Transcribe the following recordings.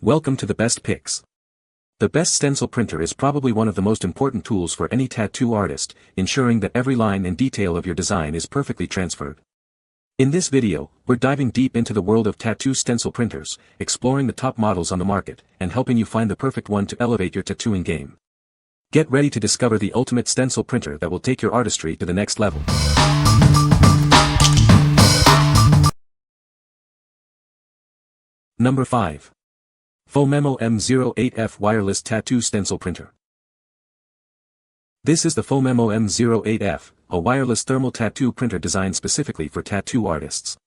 Welcome to the best picks. The best stencil printer is probably one of the most important tools for any tattoo artist, ensuring that every line and detail of your design is perfectly transferred. In this video, we're diving deep into the world of tattoo stencil printers, exploring the top models on the market, and helping you find the perfect one to elevate your tattooing game. Get ready to discover the ultimate stencil printer that will take your artistry to the next level. Number 5. Phomemo M08F Wireless Tattoo Stencil Printer. This is the Phomemo M08F, a wireless thermal tattoo printer designed specifically for tattoo artists.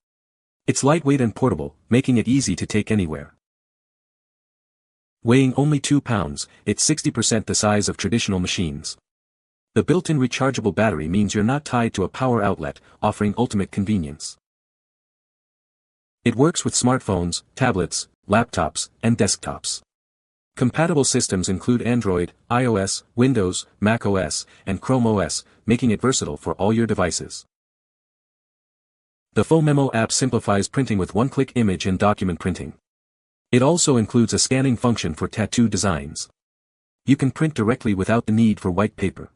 It's lightweight and portable, making it easy to take anywhere. Weighing only 2 pounds, it's 60% the size of traditional machines. The built-in rechargeable battery means you're not tied to a power outlet, offering ultimate convenience. It works with smartphones, tablets, laptops, and desktops. Compatible systems include Android, iOS, Windows, macOS, and Chrome OS, making it versatile for all your devices. The Phomemo app simplifies printing with one-click image and document printing. It also includes a scanning function for tattoo designs. You can print directly without the need for white paper.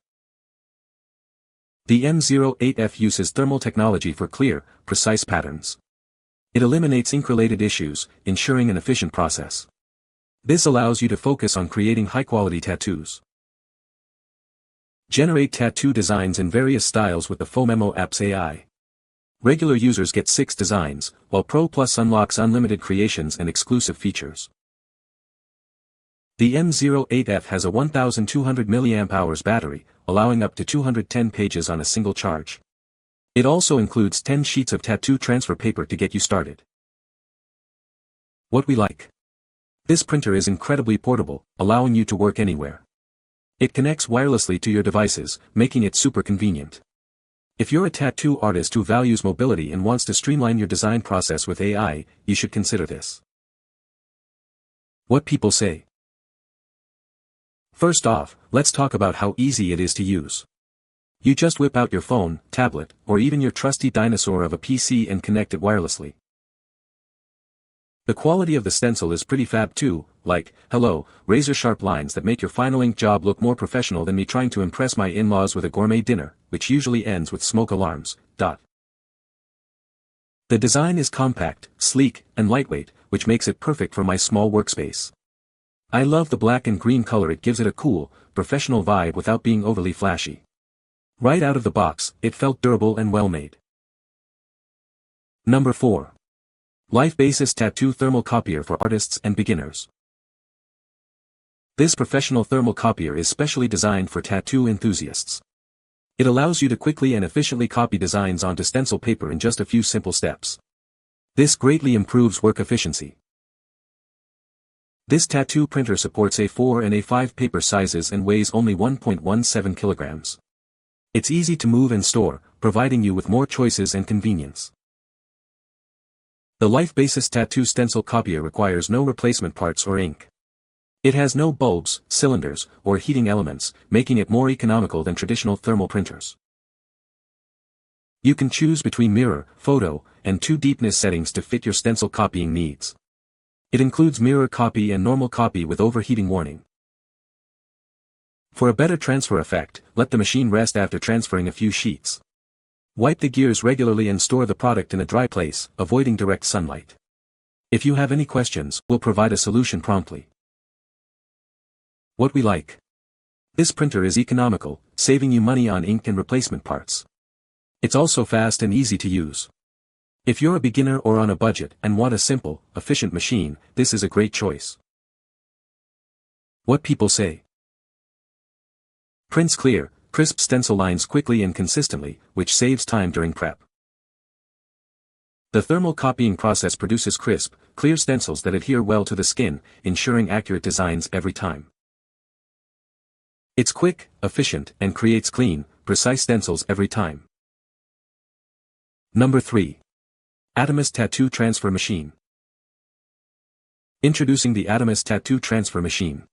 The M08F uses thermal technology for clear, precise patterns. It eliminates ink-related issues, ensuring an efficient process. This allows you to focus on creating high-quality tattoos. Generate tattoo designs in various styles with the Phomemo app's AI. Regular users get 6 designs, while Pro Plus unlocks unlimited creations and exclusive features. The M08F has a 1200 mAh battery, allowing up to 210 pages on a single charge. It also includes 10 sheets of tattoo transfer paper to get you started. What we like. This printer is incredibly portable, allowing you to work anywhere. It connects wirelessly to your devices, making it super convenient. If you're a tattoo artist who values mobility and wants to streamline your design process with AI, you should consider this. What people say. First off, let's talk about how easy it is to use. You just whip out your phone, tablet, or even your trusty dinosaur of a PC and connect it wirelessly. The quality of the stencil is pretty fab too, like, hello, razor-sharp lines that make your final ink job look more professional than me trying to impress my in-laws with a gourmet dinner, which usually ends with smoke alarms. The design is compact, sleek, and lightweight, which makes it perfect for my small workspace. I love the black and green color. It gives it a cool, professional vibe without being overly flashy. Right out of the box, it felt durable and well-made. Number 4. LifeBasis Tattoo Thermal Copier for Artists and Beginners. This professional thermal copier is specially designed for tattoo enthusiasts. It allows you to quickly and efficiently copy designs onto stencil paper in just a few simple steps. This greatly improves work efficiency. This tattoo printer supports A4 and A5 paper sizes and weighs only 1.17 kilograms. It's easy to move and store, providing you with more choices and convenience. The LifeBasis Tattoo Stencil Copier requires no replacement parts or ink. It has no bulbs, cylinders, or heating elements, making it more economical than traditional thermal printers. You can choose between mirror, photo, and 2 deepness settings to fit your stencil copying needs. It includes mirror copy and normal copy with overheating warning. For a better transfer effect, let the machine rest after transferring a few sheets. Wipe the gears regularly and store the product in a dry place, avoiding direct sunlight. If you have any questions, we'll provide a solution promptly. What we like. This printer is economical, saving you money on ink and replacement parts. It's also fast and easy to use. If you're a beginner or on a budget and want a simple, efficient machine, this is a great choice. What people say. Prints clear, crisp stencil lines quickly and consistently, which saves time during prep. The thermal copying process produces crisp, clear stencils that adhere well to the skin, ensuring accurate designs every time. It's quick, efficient, and creates clean, precise stencils every time. Number 3. ATOMUS Tattoo Transfer Machine. Introducing the ATOMUS Tattoo Transfer Machine.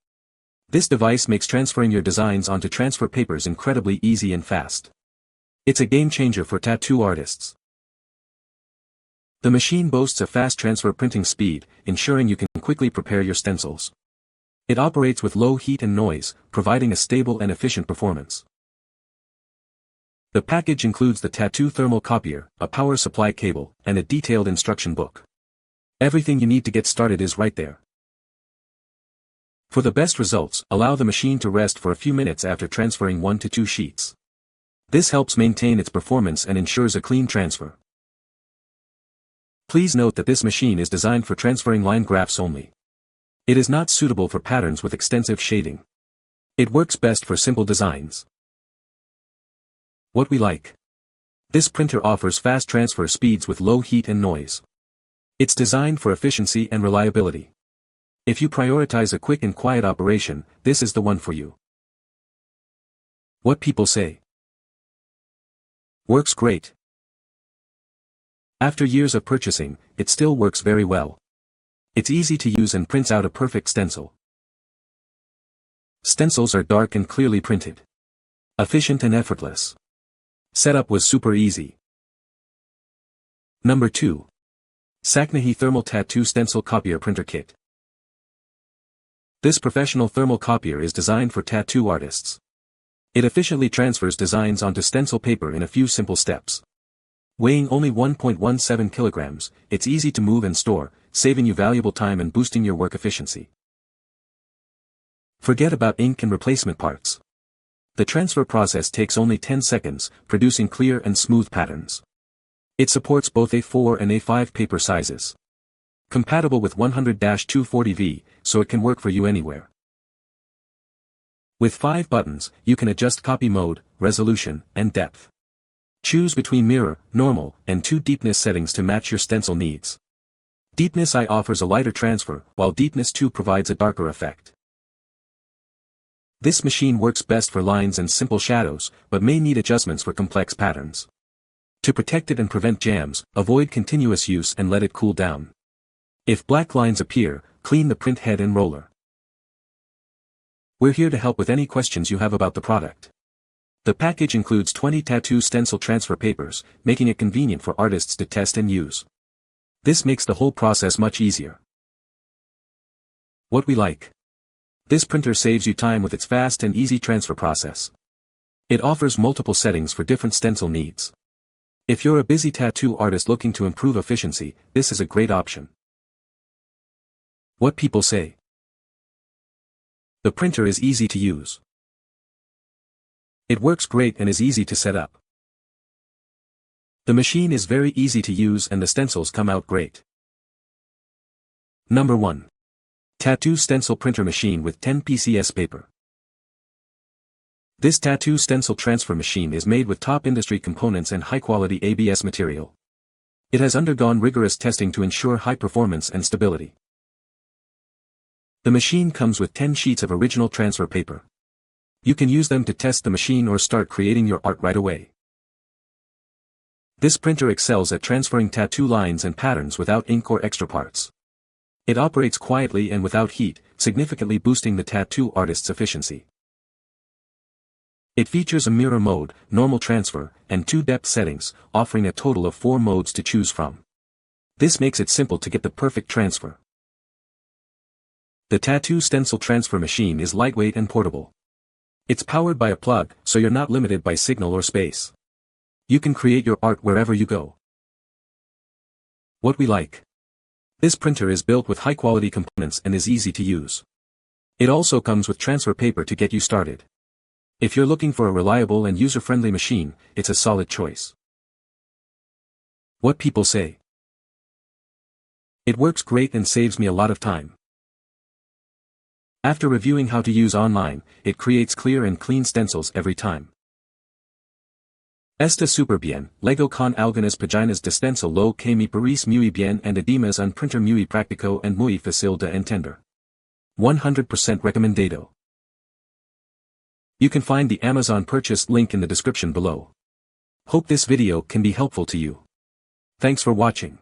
This device makes transferring your designs onto transfer papers incredibly easy and fast. It's a game changer for tattoo artists. The machine boasts a fast transfer printing speed, ensuring you can quickly prepare your stencils. It operates with low heat and noise, providing a stable and efficient performance. The package includes the Tattoo thermal copier, a power supply cable, and a detailed instruction book. Everything you need to get started is right there. For the best results, allow the machine to rest for a few minutes after transferring 1 to 2 sheets. This helps maintain its performance and ensures a clean transfer. Please note that this machine is designed for transferring line graphs only. It is not suitable for patterns with extensive shading. It works best for simple designs. What we like. This printer offers fast transfer speeds with low heat and noise. It's designed for efficiency and reliability. If you prioritize a quick and quiet operation, this is the one for you. What people say. Works great. After years of purchasing, it still works very well. It's easy to use and prints out a perfect stencil. Stencils are dark and clearly printed. Efficient and effortless. Setup was super easy. Number 2. Sacnahe Thermal Tattoo Stencil Copier Printer Kit. This professional thermal copier is designed for tattoo artists. It efficiently transfers designs onto stencil paper in a few simple steps. Weighing only 1.17 kilograms, it's easy to move and store, saving you valuable time and boosting your work efficiency. Forget about ink and replacement parts. The transfer process takes only 10 seconds, producing clear and smooth patterns. It supports both A4 and A5 paper sizes. Compatible with 100-240V, so it can work for you anywhere. With 5 buttons, you can adjust copy mode, resolution, and depth. Choose between mirror, normal, and 2 deepness settings to match your stencil needs. Deepness I offers a lighter transfer, while Deepness 2 provides a darker effect. This machine works best for lines and simple shadows, but may need adjustments for complex patterns. To protect it and prevent jams, avoid continuous use and let it cool down. If black lines appear, clean the print head and roller. We're here to help with any questions you have about the product. The package includes 20 tattoo stencil transfer papers, making it convenient for artists to test and use. This makes the whole process much easier. What we like. This printer saves you time with its fast and easy transfer process. It offers multiple settings for different stencil needs. If you're a busy tattoo artist looking to improve efficiency, this is a great option. What people say. The printer is easy to use. It works great and is easy to set up. The machine is very easy to use and the stencils come out great. Number 1. Tattoo Stencil Printer Machine with 10 PCS paper. This tattoo stencil transfer machine is made with top industry components and high-quality ABS material. It has undergone rigorous testing to ensure high performance and stability. The machine comes with 10 sheets of original transfer paper. You can use them to test the machine or start creating your art right away. This printer excels at transferring tattoo lines and patterns without ink or extra parts. It operates quietly and without heat, significantly boosting the tattoo artist's efficiency. It features a mirror mode, normal transfer, and 2 depth settings, offering a total of 4 modes to choose from. This makes it simple to get the perfect transfer. The tattoo stencil transfer machine is lightweight and portable. It's powered by a plug, so you're not limited by signal or space. You can create your art wherever you go. What we like. This printer is built with high-quality components and is easy to use. It also comes with transfer paper to get you started. If you're looking for a reliable and user-friendly machine, it's a solid choice. What people say. It works great and saves me a lot of time. After reviewing how to use online, it creates clear and clean stencils every time. Está super bien, Lego con algunas páginas de stencil lo que me parece muy bien and además un printer muy práctico and muy fácil de entender. 100% recomendado. You can find the Amazon purchase link in the description below. Hope this video can be helpful to you. Thanks for watching.